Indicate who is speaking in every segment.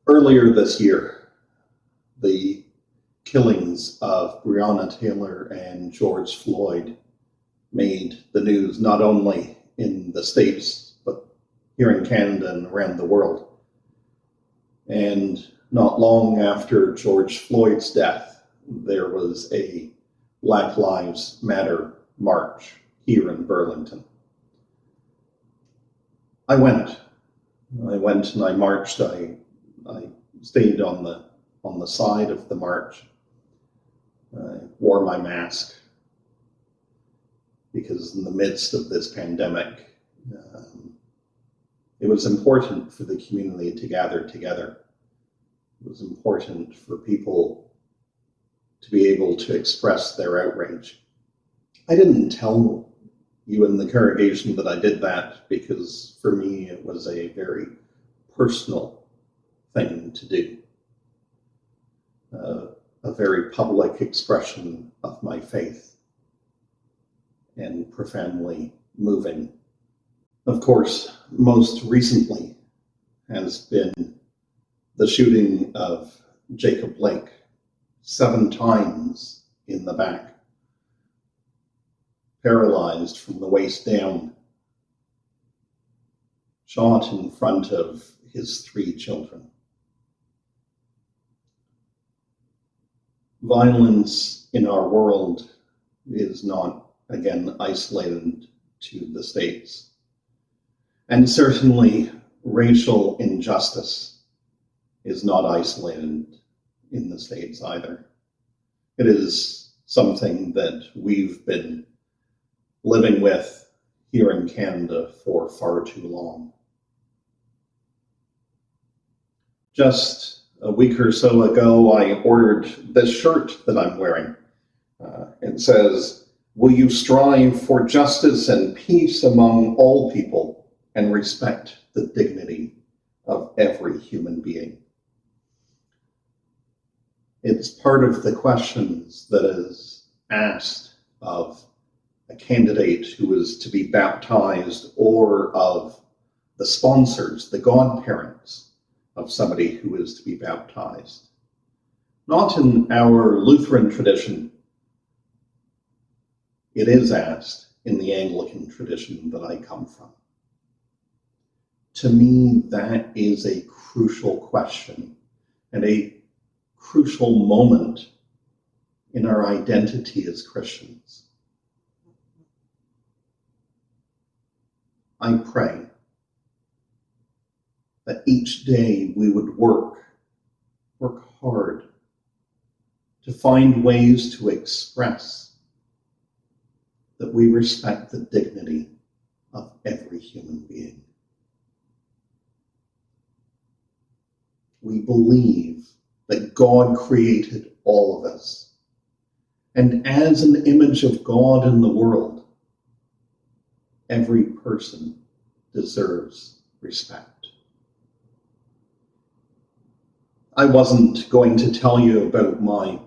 Speaker 1: Earlier this year, the killings of Breonna Taylor and George Floyd made the news not only in the States, but here in Canada and around the world. And not long after George Floyd's death, there was a Black Lives Matter march here in Burlington. I went and I marched. I stayed on the side of the march. I wore my mask because in the midst of this pandemic, it was important for the community to gather together. It was important for people to be able to express their outrage. I didn't tell you in the congregation that I did that because for me it was a very personal thing to do. A very public expression of my faith and profoundly moving. Of course, most recently has been the shooting of Jacob Blake 7 times in the back, paralyzed from the waist down, shot in front of his 3 children. Violence in our world is not, again, isolated to the States. And certainly racial injustice is not isolated in the States either. It is something that we've been living with here in Canada for far too long. Just a week or so ago, I ordered this shirt that I'm wearing. It says, "Will you strive for justice and peace among all people and respect the dignity of every human being?" It's part of the questions that is asked of a candidate who is to be baptized or of the sponsors, the godparents of somebody who is to be baptized. Not in our Lutheran tradition. It is asked in the Anglican tradition that I come from. To me, that is a crucial question and a crucial moment in our identity as Christians. I pray that each day we would work hard to find ways to express that we respect the dignity of every human being. We believe that God created all of us, and as an image of God in the world, every person deserves respect. I wasn't going to tell you about my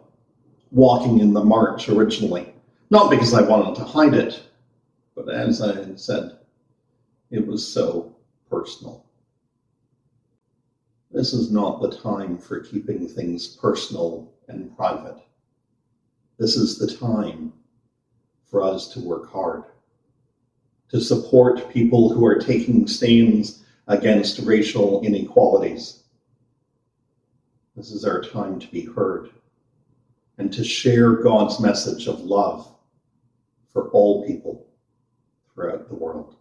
Speaker 1: walking in the march originally, not because I wanted to hide it, but as I had said, it was so personal. This is not the time for keeping things personal and private. This is the time for us to work hard, to support people who are taking stands against racial inequalities. This is our time to be heard and to share God's message of love for all people throughout the world.